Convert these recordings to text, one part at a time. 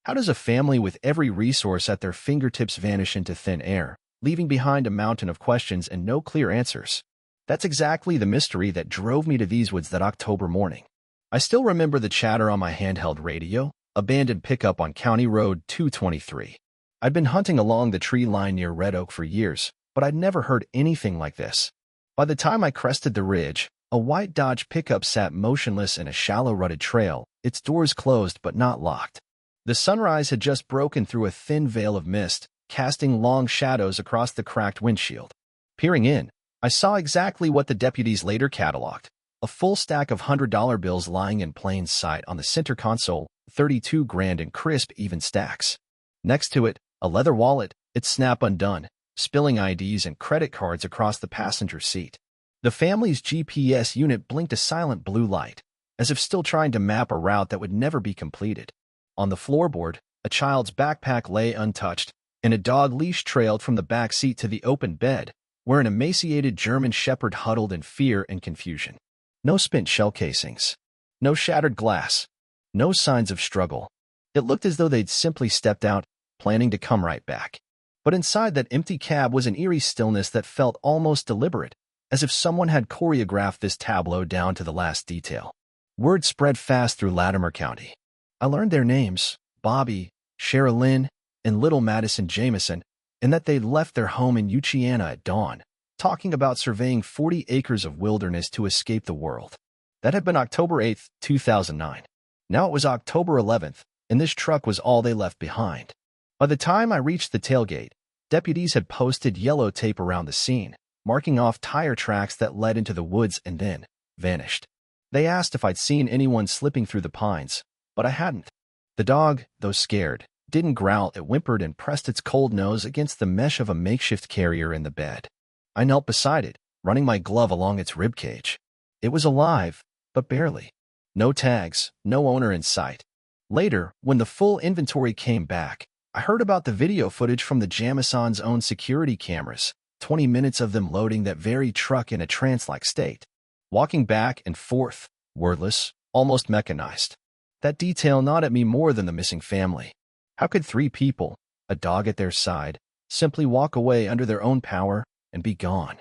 How does a family with every resource at their fingertips vanish into thin air, leaving behind a mountain of questions and no clear answers? That's exactly the mystery that drove me to these woods that October morning. I still remember the chatter on my handheld radio, abandoned pickup on County Road 223. I'd been hunting along the tree line near Red Oak for years, but I'd never heard anything like this. By the time I crested the ridge, a white Dodge pickup sat motionless in a shallow rutted trail, its doors closed but not locked. The sunrise had just broken through a thin veil of mist, casting long shadows across the cracked windshield. Peering in, I saw exactly what the deputies later cataloged: a full stack of $100 bills lying in plain sight on the center console, 32 grand in crisp, even stacks. Next to it, a leather wallet, its snap undone, spilling IDs and credit cards across the passenger seat. The family's GPS unit blinked a silent blue light, as if still trying to map a route that would never be completed. On the floorboard, a child's backpack lay untouched, and a dog leash trailed from the back seat to the open bed, where an emaciated German shepherd huddled in fear and confusion. No spent shell casings. No shattered glass. No signs of struggle. It looked as though they'd simply stepped out, planning to come right back. But inside that empty cab was an eerie stillness that felt almost deliberate, as if someone had choreographed this tableau down to the last detail. Word spread fast through Latimer County. I learned their names, Bobby, Sherilyn, and little Madison Jameson, and that they'd left their home in Uchiana at dawn, talking about surveying 40 acres of wilderness to escape the world. That had been October 8, 2009. Now it was October 11th, and this truck was all they left behind. By the time I reached the tailgate, deputies had posted yellow tape around the scene, marking off tire tracks that led into the woods and then vanished. They asked if I'd seen anyone slipping through the pines, but I hadn't. The dog, though scared, didn't growl. It whimpered and pressed its cold nose against the mesh of a makeshift carrier in the bed. I knelt beside it, running my glove along its ribcage. It was alive, but barely. No tags, no owner in sight. Later, when the full inventory came back, I heard about the video footage from the Jamison's own security cameras, 20 minutes of them loading that very truck in a trance-like state, walking back and forth, wordless, almost mechanized. That detail gnawed at me more than the missing family. How could 3 people, a dog at their side, simply walk away under their own power and be gone?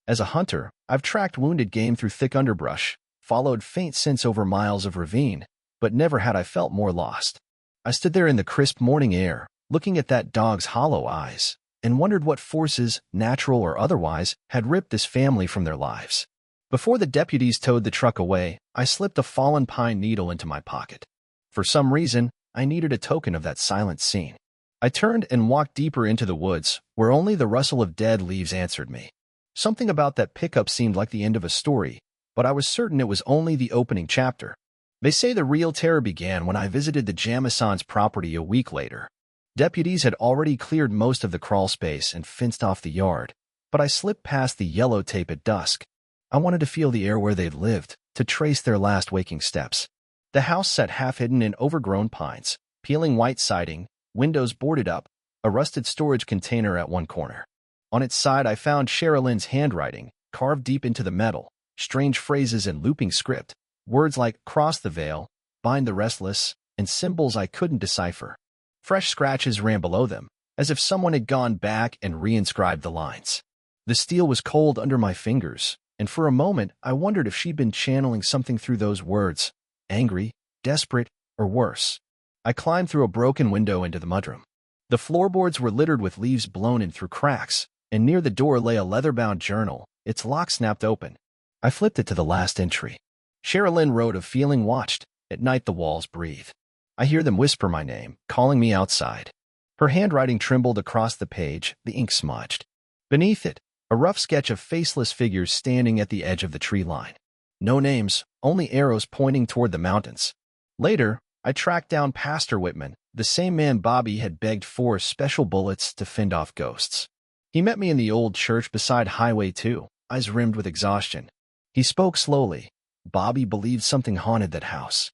As a hunter, I've tracked wounded game through thick underbrush, followed faint scents over miles of ravine, but never had I felt more lost. I stood there in the crisp morning air, looking at that dog's hollow eyes, and wondered what forces, natural or otherwise, had ripped this family from their lives. Before the deputies towed the truck away, I slipped a fallen pine needle into my pocket. For some reason, I needed a token of that silent scene. I turned and walked deeper into the woods, where only the rustle of dead leaves answered me. Something about that pickup seemed like the end of a story, but I was certain it was only the opening chapter. They say the real terror began when I visited the Jamisons' property a week later. Deputies had already cleared most of the crawl space and fenced off the yard, but I slipped past the yellow tape at dusk. I wanted to feel the air where they'd lived, to trace their last waking steps. The house sat half-hidden in overgrown pines, peeling white siding, windows boarded up, a rusted storage container at one corner. On its side I found Sherilyn's handwriting, carved deep into the metal, strange phrases in looping script, words like cross the veil, bind the restless, and symbols I couldn't decipher. Fresh scratches ran below them, as if someone had gone back and reinscribed the lines. The steel was cold under my fingers, and for a moment I wondered if she'd been channeling something through those words, angry, desperate, or worse. I climbed through a broken window into the mudroom. The floorboards were littered with leaves blown in through cracks, and near the door lay a leather-bound journal, its lock snapped open. I flipped it to the last entry. Sherilyn wrote of feeling watched. At night the walls breathe. I hear them whisper my name, calling me outside. Her handwriting trembled across the page, the ink smudged. Beneath it, a rough sketch of faceless figures standing at the edge of the tree line. No names, only arrows pointing toward the mountains. Later, I tracked down Pastor Whitman, the same man Bobby had begged for special bullets to fend off ghosts. He met me in the old church beside Highway 2, eyes rimmed with exhaustion. He spoke slowly. Bobby believed something haunted that house.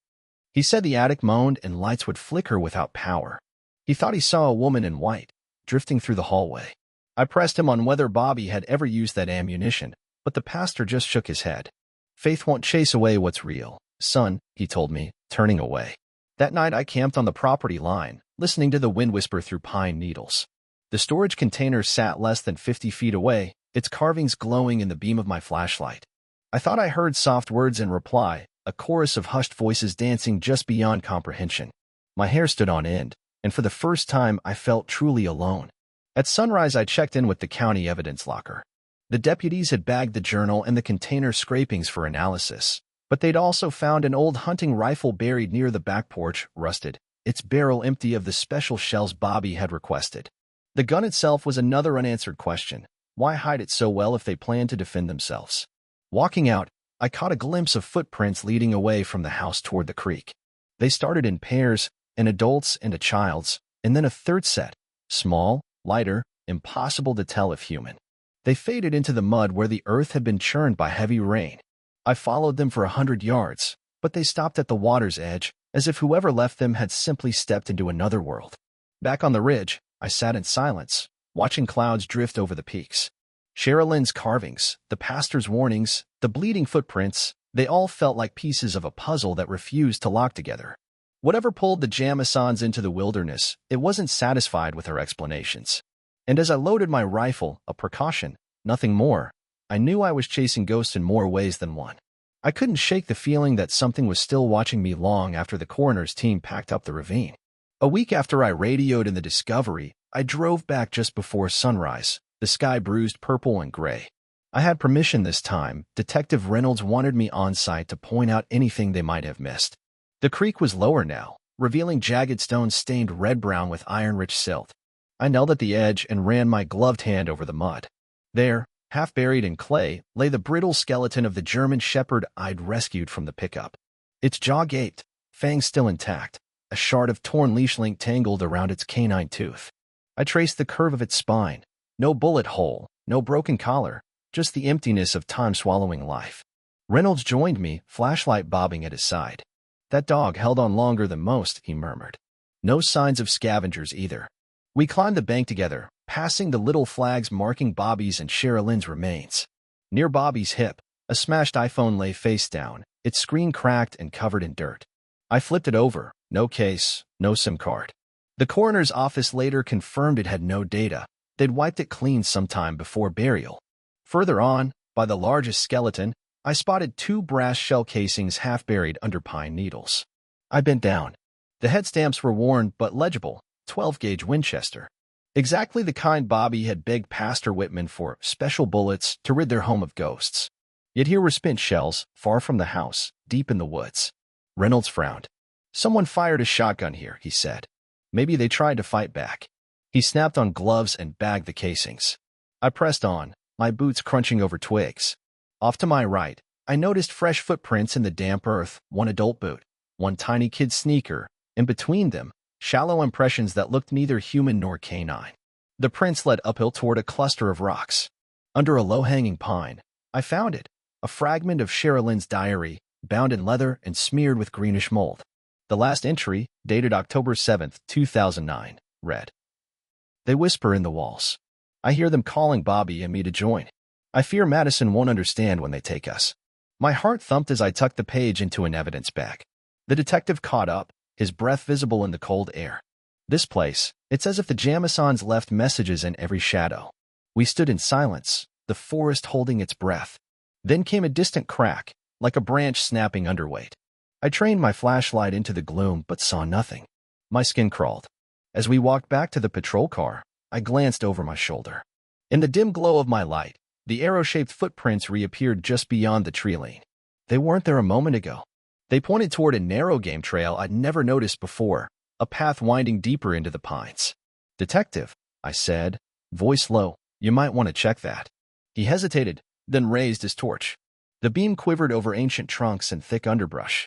He said the attic moaned and lights would flicker without power. He thought he saw a woman in white, drifting through the hallway. I pressed him on whether Bobby had ever used that ammunition, but the pastor just shook his head. Faith won't chase away what's real, son, he told me, turning away. That night I camped on the property line, listening to the wind whisper through pine needles. The storage container sat less than 50 feet away, its carvings glowing in the beam of my flashlight. I thought I heard soft words in reply, a chorus of hushed voices dancing just beyond comprehension. My hair stood on end, and for the first time I felt truly alone. At sunrise I checked in with the county evidence locker. The deputies had bagged the journal and the container scrapings for analysis, but they'd also found an old hunting rifle buried near the back porch, rusted, its barrel empty of the special shells Bobby had requested. The gun itself was another unanswered question. Why hide it so well if they planned to defend themselves? Walking out, I caught a glimpse of footprints leading away from the house toward the creek. They started in pairs, an adult's and a child's, and then a third set, small, lighter, impossible to tell if human. They faded into the mud where the earth had been churned by heavy rain. I followed them for 100 yards, but they stopped at the water's edge, as if whoever left them had simply stepped into another world. Back on the ridge, I sat in silence, watching clouds drift over the peaks. Sherilyn's carvings, the pastor's warnings, the bleeding footprints, they all felt like pieces of a puzzle that refused to lock together. Whatever pulled the Jamisons into the wilderness, it wasn't satisfied with our explanations. And as I loaded my rifle, a precaution, nothing more, I knew I was chasing ghosts in more ways than one. I couldn't shake the feeling that something was still watching me long after the coroner's team packed up the ravine. A week after I radioed in the discovery, I drove back just before sunrise, the sky bruised purple and gray. I had permission this time. Detective Reynolds wanted me on site to point out anything they might have missed. The creek was lower now, revealing jagged stones stained red-brown with iron-rich silt. I knelt at the edge and ran my gloved hand over the mud. There, half buried in clay, lay the brittle skeleton of the German shepherd I'd rescued from the pickup. Its jaw gaped, fangs still intact, a shard of torn leash link tangled around its canine tooth. I traced the curve of its spine. No bullet hole, no broken collar, just the emptiness of time swallowing life. Reynolds joined me, flashlight bobbing at his side. That dog held on longer than most, he murmured. No signs of scavengers either. We climbed the bank together, passing the little flags marking Bobby's and Sherilyn's remains. Near Bobby's hip, a smashed iPhone lay face down, its screen cracked and covered in dirt. I flipped it over, no case, no SIM card. The coroner's office later confirmed it had no data. They'd wiped it clean sometime before burial. Further on, by the largest skeleton, I spotted 2 brass shell casings half buried under pine needles. I bent down. The head stamps were worn but legible, 12-gauge Winchester. Exactly the kind Bobby had begged Pastor Whitman for, special bullets to rid their home of ghosts. Yet here were spent shells, far from the house, deep in the woods. Reynolds frowned. Someone fired a shotgun here, he said. Maybe they tried to fight back. He snapped on gloves and bagged the casings. I pressed on, my boots crunching over twigs. Off to my right, I noticed fresh footprints in the damp earth, one adult boot, one tiny kid's sneaker, and between them, shallow impressions that looked neither human nor canine. The prints led uphill toward a cluster of rocks. Under a low-hanging pine, I found it, a fragment of Sherilyn's diary, bound in leather and smeared with greenish mold. The last entry, dated October 7, 2009, read, "They whisper in the walls. I hear them calling Bobby and me to join. I fear Madison won't understand when they take us." My heart thumped as I tucked the page into an evidence bag. The detective caught up, his breath visible in the cold air. "This place, it's as if the Jamisons left messages in every shadow." We stood in silence, the forest holding its breath. Then came a distant crack, like a branch snapping underweight. I trained my flashlight into the gloom but saw nothing. My skin crawled. As we walked back to the patrol car, I glanced over my shoulder. In the dim glow of my light, the arrow-shaped footprints reappeared just beyond the tree lane. They weren't there a moment ago. They pointed toward a narrow game trail I'd never noticed before, a path winding deeper into the pines. "Detective," I said, voice low, "you might want to check that." He hesitated, then raised his torch. The beam quivered over ancient trunks and thick underbrush.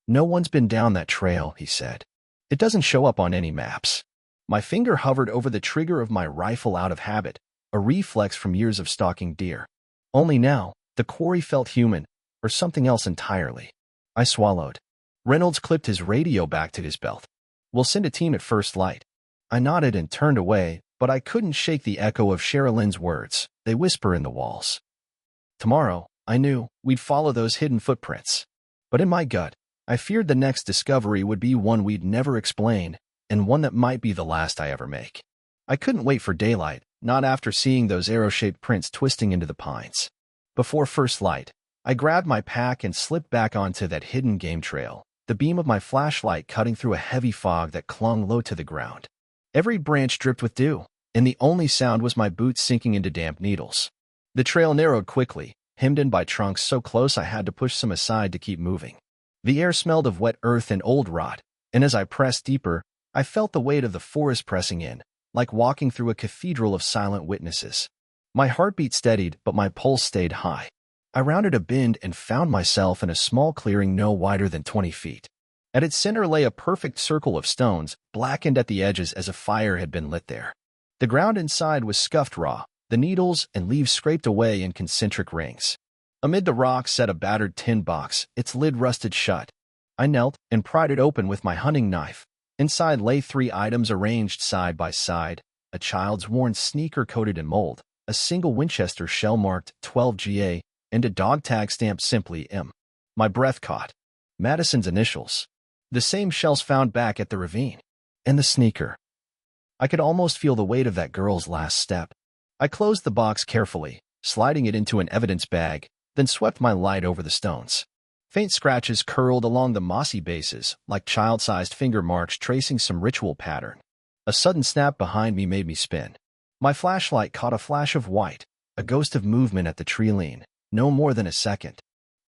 "No one's been down that trail," he said. "It doesn't show up on any maps." My finger hovered over the trigger of my rifle out of habit, a reflex from years of stalking deer. Only now, the quarry felt human, or something else entirely. I swallowed. Reynolds clipped his radio back to his belt. "We'll send a team at first light." I nodded and turned away, but I couldn't shake the echo of Sherilyn's words. They whisper in the walls. Tomorrow, I knew, we'd follow those hidden footprints. But in my gut, I feared the next discovery would be one we'd never explain, and one that might be the last I ever make. I couldn't wait for daylight, not after seeing those arrow-shaped prints twisting into the pines. Before first light, I grabbed my pack and slipped back onto that hidden game trail, the beam of my flashlight cutting through a heavy fog that clung low to the ground. Every branch dripped with dew, and the only sound was my boots sinking into damp needles. The trail narrowed quickly, hemmed in by trunks so close I had to push some aside to keep moving. The air smelled of wet earth and old rot, and as I pressed deeper, I felt the weight of the forest pressing in, like walking through a cathedral of silent witnesses. My heartbeat steadied, but my pulse stayed high. I rounded a bend and found myself in a small clearing no wider than 20 feet. At its center lay a perfect circle of stones, blackened at the edges as a fire had been lit there. The ground inside was scuffed raw, the needles and leaves scraped away in concentric rings. Amid the rocks sat a battered tin box, its lid rusted shut. I knelt and pried it open with my hunting knife. Inside lay 3 items arranged side by side: a child's worn sneaker coated in mold, a single Winchester shell marked 12 GA, and a dog tag stamped simply M. My breath caught. Madison's initials. The same shells found back at the ravine. And the sneaker. I could almost feel the weight of that girl's last step. I closed the box carefully, sliding it into an evidence bag, then swept my light over the stones. Faint scratches curled along the mossy bases, like child-sized finger marks tracing some ritual pattern. A sudden snap behind me made me spin. My flashlight caught a flash of white, a ghost of movement at the tree lean, no more than a second.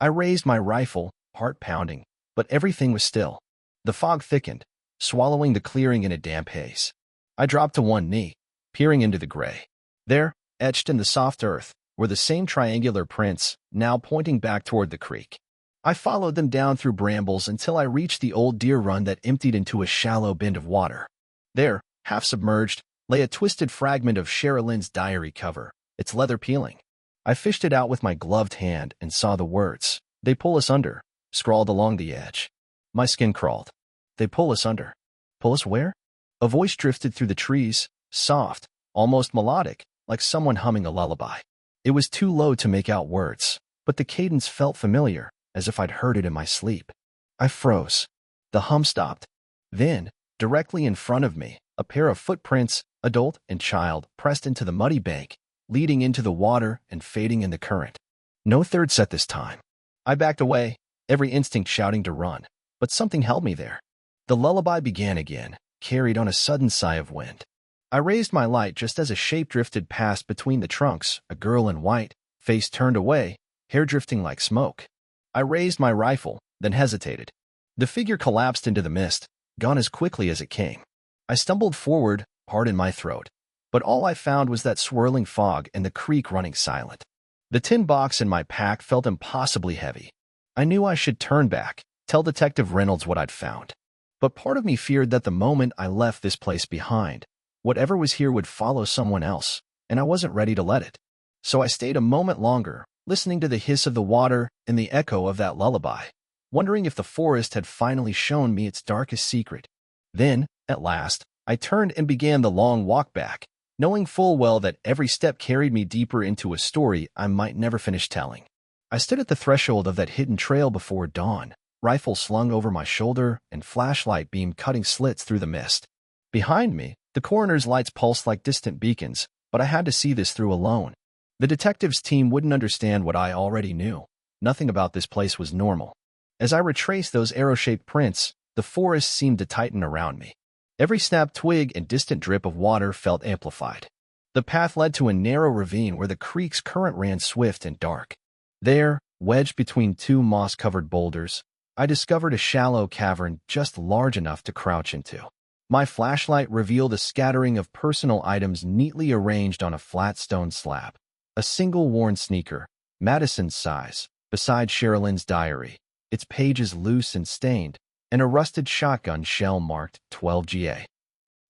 I raised my rifle, heart pounding, but everything was still. The fog thickened, swallowing the clearing in a damp haze. I dropped to one knee, peering into the gray. There, etched in the soft earth, were the same triangular prints, now pointing back toward the creek. I followed them down through brambles until I reached the old deer run that emptied into a shallow bend of water. There, half submerged, lay a twisted fragment of Sherilyn's diary cover, its leather peeling. I fished it out with my gloved hand and saw the words, "They pull us under," scrawled along the edge. My skin crawled. They pull us under. Pull us where? A voice drifted through the trees, soft, almost melodic, like someone humming a lullaby. It was too low to make out words, but the cadence felt familiar, as if I'd heard it in my sleep. I froze. The hum stopped. Then, directly in front of me, a pair of footprints, adult and child, pressed into the muddy bank, leading into the water and fading in the current. No third set this time. I backed away, every instinct shouting to run, but something held me there. The lullaby began again, carried on a sudden sigh of wind. I raised my light just as a shape drifted past between the trunks, a girl in white, face turned away, hair drifting like smoke. I raised my rifle, then hesitated. The figure collapsed into the mist, gone as quickly as it came. I stumbled forward, heart in my throat, but all I found was that swirling fog and the creek running silent. The tin box in my pack felt impossibly heavy. I knew I should turn back, tell Detective Reynolds what I'd found. But part of me feared that the moment I left this place behind, whatever was here would follow someone else, and I wasn't ready to let it. So I stayed a moment longer, listening to the hiss of the water and the echo of that lullaby, wondering if the forest had finally shown me its darkest secret. Then, at last, I turned and began the long walk back, knowing full well that every step carried me deeper into a story I might never finish telling. I stood at the threshold of that hidden trail before dawn, rifle slung over my shoulder and flashlight beam cutting slits through the mist. Behind me, the coroner's lights pulsed like distant beacons, but I had to see this through alone. The detectives' team wouldn't understand what I already knew. Nothing about this place was normal. As I retraced those arrow-shaped prints, the forest seemed to tighten around me. Every snapped twig and distant drip of water felt amplified. The path led to a narrow ravine where the creek's current ran swift and dark. There, wedged between 2 moss-covered boulders, I discovered a shallow cavern just large enough to crouch into. My flashlight revealed a scattering of personal items neatly arranged on a flat stone slab. A single worn sneaker, Madison's size, beside Sherilyn's diary, its pages loose and stained, and a rusted shotgun shell marked 12 GA.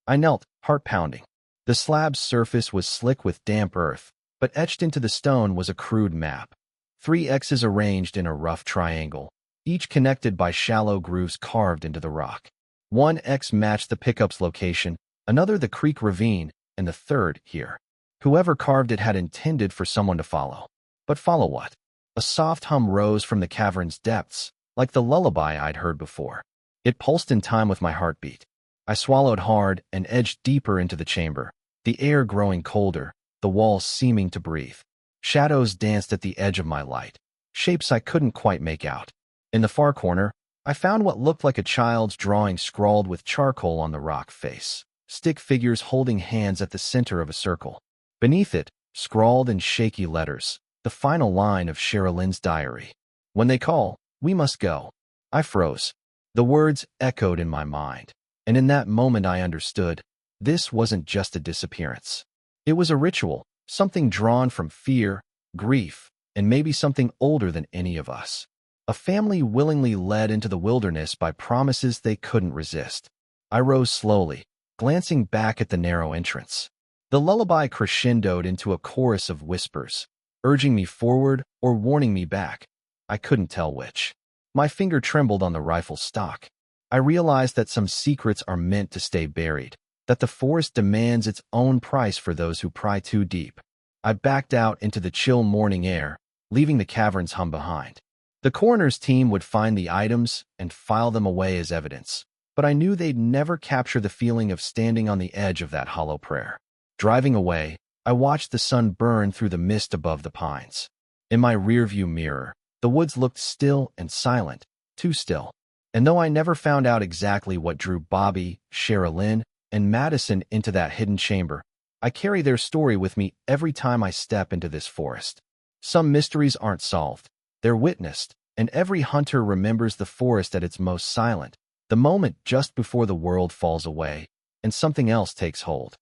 I knelt, heart pounding. The slab's surface was slick with damp earth, but etched into the stone was a crude map. 3 X's arranged in a rough triangle, each connected by shallow grooves carved into the rock. 1 X matched the pickup's location, another the creek ravine, and the third here. Whoever carved it had intended for someone to follow. But follow what? A soft hum rose from the cavern's depths, like the lullaby I'd heard before. It pulsed in time with my heartbeat. I swallowed hard and edged deeper into the chamber, the air growing colder, the walls seeming to breathe. Shadows danced at the edge of my light, shapes I couldn't quite make out. In the far corner, I found what looked like a child's drawing scrawled with charcoal on the rock face, stick figures holding hands at the center of a circle. Beneath it, scrawled in shaky letters, the final line of Sherilyn's diary. When they call, we must go. I froze. The words echoed in my mind, and in that moment I understood. This wasn't just a disappearance. It was a ritual, something drawn from fear, grief, and maybe something older than any of us. A family willingly led into the wilderness by promises they couldn't resist. I rose slowly, glancing back at the narrow entrance. The lullaby crescendoed into a chorus of whispers, urging me forward or warning me back. I couldn't tell which. My finger trembled on the rifle stock. I realized that some secrets are meant to stay buried, that the forest demands its own price for those who pry too deep. I backed out into the chill morning air, leaving the cavern's hum behind. The coroner's team would find the items and file them away as evidence, but I knew they'd never capture the feeling of standing on the edge of that hollow prayer. Driving away, I watched the sun burn through the mist above the pines. In my rearview mirror, the woods looked still and silent, too still. And though I never found out exactly what drew Bobby, Sherilyn, and Madison into that hidden chamber, I carry their story with me every time I step into this forest. Some mysteries aren't solved. They're witnessed, and every hunter remembers the forest at its most silent, the moment just before the world falls away and something else takes hold.